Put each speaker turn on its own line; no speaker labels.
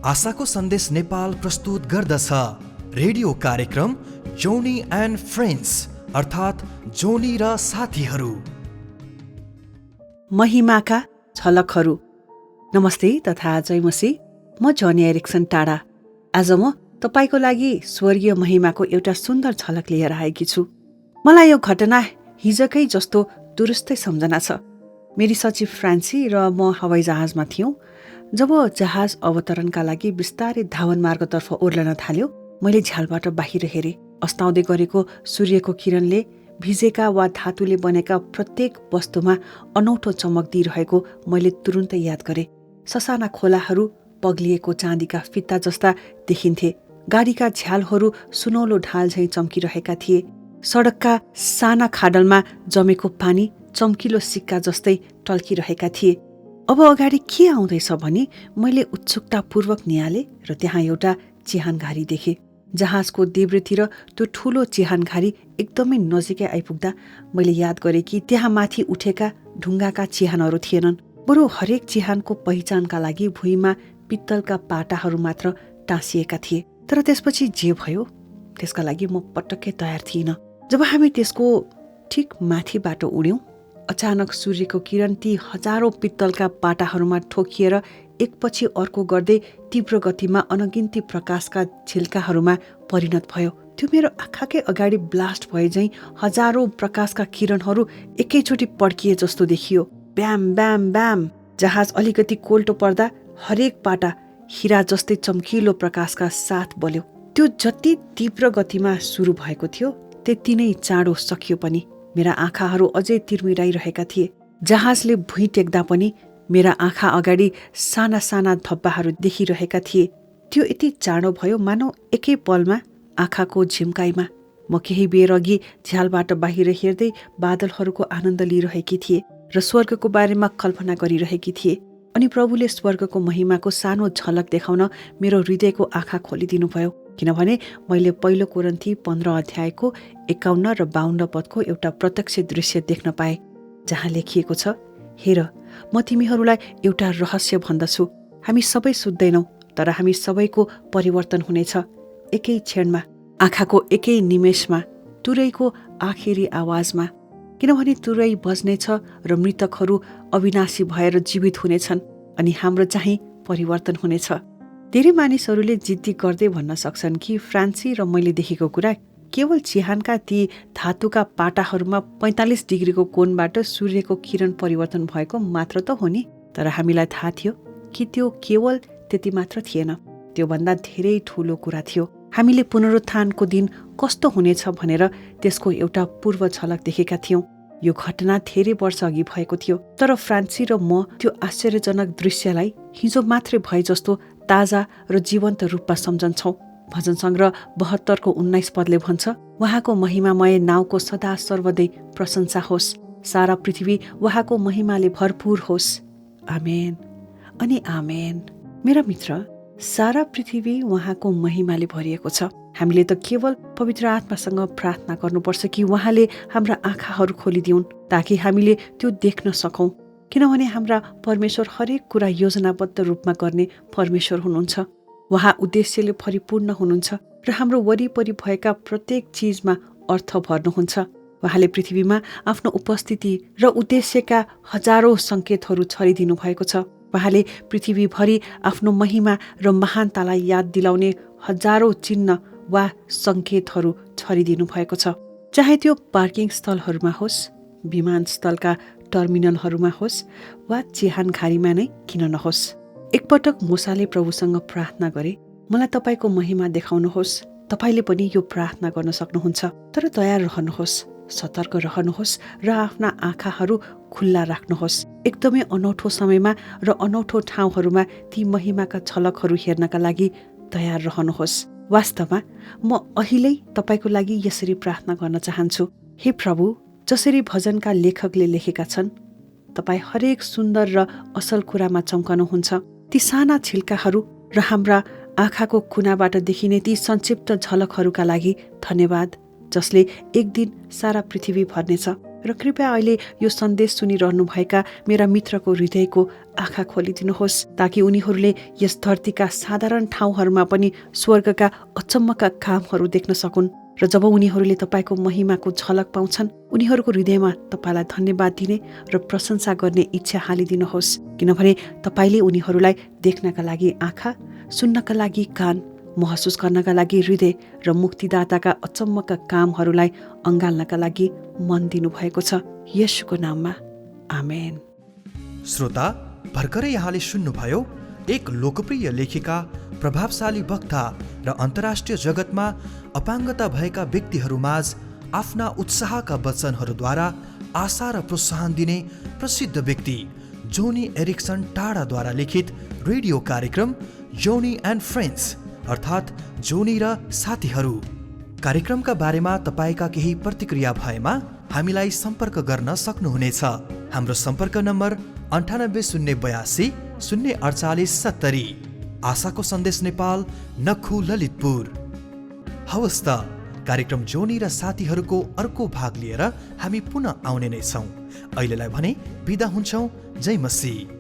आशाको सन्देश नेपाल प्रस्तुत गर्दछ रेडियो कार्यक्रम जोनी एन्ड फ्रेन्ड्स अर्थात् जोनी र साथीहरू।
महिमाका झलकहरू। नमस्ते तथा जय मसी। म जोनी एरिक्सन टाढा। आज म तपाईको लागि स्वर्गीय महिमाको एउटा सुन्दर झलक लिएर आएकी छु। मलाई यो घटना हिजकै जस्तो दुरुस्तै सम्झना छ। मेरी सचिव फ्रान्सी र म हवाईजहाजमा थियौं। जब जहाज अवतरणका लागि बिस्तारै धावन मार्गतर्फ ओर्लन थाल्यो, मैले झ्यालबाट बाहिर हेरेँ। अस्ताउँदै गरेको सूर्यको किरणले भिजेका वा धातुले बनेका प्रत्येक वस्तुमा अनौठो चमक दिइरहेको मैले तुरुन्तै याद गरेँ। ससाना खोलाहरू पग्लिएको चाँदीका फित्ता जस्ता देखिन्थे। गाडीका झ्यालहरू सुनौलो ढाल झैं चम्किरहेका थिए। सडकका साना खाडलमा जमेको पानी चम्किलो सिक्का जस्तै टल्किरहेका थिए। अब अगाडि के आउँदैछ भनी मैले उत्सुकतापूर्वक निहालेँ र त्यहाँ एउटा चिहानघारी देखेँ। जहाजको देब्रेतिर त्यो ठूलो चिहानघारी एकदमै नजिकै आइपुग्दा मैले याद गरेँ कि त्यहाँ माथि उठेका ढुङ्गाका चिहानहरू थिएनन्। बरु हरेक चिहानको पहिचानका लागि भुइँमा पित्तलका पाटाहरू मात्र टाँसिएका थिए। तर त्यसपछि जे भयो त्यसका लागि म पटक्कै तयार थिइनँ। जब हामी त्यसको ठिक माथिबाट उड्यौं, अचानक सूर्यको किरण ती हजारौं पित्तलका पाटाहरूमा ठोकिएर एकपछि अर्को गर्दै तीव्र गतिमा अनगिन्ती प्रकाशका झिल्काहरूमा परिणत भयो। त्यो मेरो आँखाकै अगाडि ब्लास्ट भए झैं हजारौं प्रकाशका किरणहरू एकैचोटि पड्किए जस्तो देखियो। ब्याम ब्याम ब्याम। जहाज अलिकति कोल्टो पर्दा हरेक पाटा हिरा जस्तै चम्किलो प्रकाशका साथ बल्यो। त्यो जति तीव्र गतिमा सुरु भएको थियो त्यति नै चाँडो सकियो पनि। मेरा आँखाहरू अझै तिर्मिराइरहेका थिए। जहाजले भुइँ टेक्दा पनि मेरा आँखा अगाडि साना साना धब्बाहरू देखिरहेका थिए। त्यो यति चाँडो भयो मानौ एकै पलमा आँखाको झिम्काइमा। म केही बेर अघि झ्यालबाट बाहिर हेर्दै बादलहरूको आनन्द लिइरहेकी थिए र स्वर्गको बारेमा कल्पना गरिरहेकी थिए। अनि प्रभुले स्वर्गको महिमाको सानो झलक देखाउन मेरो हृदयको आँखा खोलिदिनु भयो। किनभने मैले पहिलो कोरिन्थी 15 अध्यायको 51 र 52 पदको एउटा प्रत्यक्ष दृश्य देख्न पाएँ, जहाँ लेखिएको छ, हेर, म तिमीहरूलाई एउटा रहस्य भन्दछु। हामी सबै सुत्दैनौँ, तर हामी सबैको परिवर्तन हुनेछ एकै क्षणमा, आँखाको एकै निमेषमा, तुरैको आखिरी आवाजमा। किनभने तुरै बज्नेछ र मृतकहरू अविनाशी भएर जीवित हुनेछन् अनि हाम्रो चाहिँ परिवर्तन हुनेछ। धेरै मानिसहरूले जिद्दी गर्दै भन्न सक्छन् कि फ्रान्सी र मैले देखेको कुरा केवल चिहानका ती धातुका पाटाहरूमा 45 डिग्रीको कोणबाट सूर्यको किरण परिवर्तन भएको मात्र त हो नि। तर हामीलाई थाहा थियो कि त्यो केवल त्यति मात्र थिएन, त्योभन्दा धेरै ठूलो कुरा थियो। हामीले पुनरुत्थानको दिन कस्तो हुनेछ भनेर त्यसको एउटा पूर्व झलक देखेका थियौं। यो घटना धेरै वर्ष अघि भएको थियो, तर फ्रान्सी र म त्यो आश्चर्यजनक दृश्यलाई हिजो मात्रै भए जस्तो ताजा र जीवन्त रूपमा सम्झन्छौं। भजन सङ्ग्रह 72 को 19 पदले भन्छ, उहाँको महिमामय नाउँको सदा सर्वदै प्रशंसा होस्, सारा पृथ्वी उहाँको महिमाले भरपूर होस्। आमेन अनि आमेन। मेरा मित्र, सारा पृथ्वी उहाँको महिमाले भरिएको छ। हामीले त केवल पवित्र आत्मासँग प्रार्थना गर्नुपर्छ कि उहाँले हाम्रा आँखाहरू खोलिदिउन् ताकि हामीले त्यो देख्न सकौं। किनभने हाम्रा परमेश्वर हरेक कुरा योजनाबद्ध रूपमा गर्ने परमेश्वर हुनुहुन्छ। उहाँ उद्देश्यले परिपूर्ण हुनुहुन्छ र हाम्रो वरिपरि भएका प्रत्येक चिजमा अर्थ भर्नुहुन्छ। उहाँले पृथ्वीमा आफ्नो उपस्थिति र उद्देश्यका हजारौं सङ्केतहरू छरिदिनु भएको छ। उहाँले पृथ्वीभरि आफ्नो महिमा र महानतालाई याद दिलाउने हजारौं चिन्ह वा सङ्केतहरू छरिदिनु भएको छ। चाहे त्यो पार्किङ स्थलहरूमा होस्, विमानस्थलका टर्मिनलहरूमा होस् वा चिहानघारीमा नै किन नहोस्। एकपटक मूसाले प्रभुसँग प्रार्थना गरे, मलाई तपाईँको महिमा देखाउनुहोस्। तपाईँले पनि यो प्रार्थना गर्न सक्नुहुन्छ, तर तयार रहनुहोस्, सतर्क रहनुहोस् र आफ्ना आँखाहरू खुल्ला राख्नुहोस्। एकदमै अनौठो समयमा र अनौठो ठाउँहरूमा ती महिमाका झलकहरू हेर्नका लागि तयार रहनुहोस्। वास्तवमा म अहिले तपाईँको लागि यसरी प्रार्थना गर्न चाहन्छु, हे प्रभु, जसरी भजनका लेखकले लेखेका छन्, तपाईँ हरेक सुन्दर र असल कुरामा चम्कनुहुन्छ। ती साना छिल्काहरू र हाम्रा आँखाको कुनाबाट देखिने ती संक्षिप्त झलकहरूका लागि धन्यवाद, जसले एक दिन सारा पृथ्वी भर्नेछ। र कृपया अहिले यो सन्देश सुनिरहनुभएका मेरा मित्रको हृदयको आँखा खोलिदिनुहोस् ताकि उनीहरूले यस धरतीका साधारण ठाउँहरूमा पनि स्वर्गका अचम्मका कामहरू देख्न सकुन् र जब उनीहरूले तपाईँको महिमाको झलक पाउँछन् उनीहरूको हृदयमा तपाईँलाई धन्यवाद दिने र प्रशंसा गर्ने इच्छा हालिदिनुहोस् किनभने तपाईँले उनीहरूलाई देख्नका लागि आँखा, सुन्नका लागि कान, महसुस गर्नका लागि हृदय र मुक्तिदाताका अचम्मका कामहरूलाई अँगाल्नका लागि मन दिनुभएको छ। येशूको नाममा आमेन।
श्रोता, भर्खरै यहाँले सुन्नुभयो एक लोकप्रिय लेखिका, प्रभावशाली वक्ता र अन्तर्राष्ट्रिय जगतमा अपाङ्गता भएका व्यक्तिहरूमाझ आफ्ना उत्साहका वचनहरूद्वारा आशा र प्रोत्साहन दिने प्रसिद्ध व्यक्ति जोनी एरिक्सन टाढाद्वारा लिखित रेडियो कार्यक्रम जोनी एन्ड फ्रेन्ड्स अर्थात् जोनी र साथीहरू। कार्यक्रमका बारेमा तपाईँका केही प्रतिक्रिया भएमा हामीलाई सम्पर्क गर्न सक्नुहुनेछ। हाम्रो सम्पर्क नम्बर 9808 048 70। आशाको सन्देश नेपाल, नखु, ललितपुर। हवस् त, कार्यक्रम जोनी र साथीहरूको अर्को भाग लिएर हामी पुनः आउने नै छौँ। अहिलेलाई भने बिदा हुन्छौँ। जय मसीह।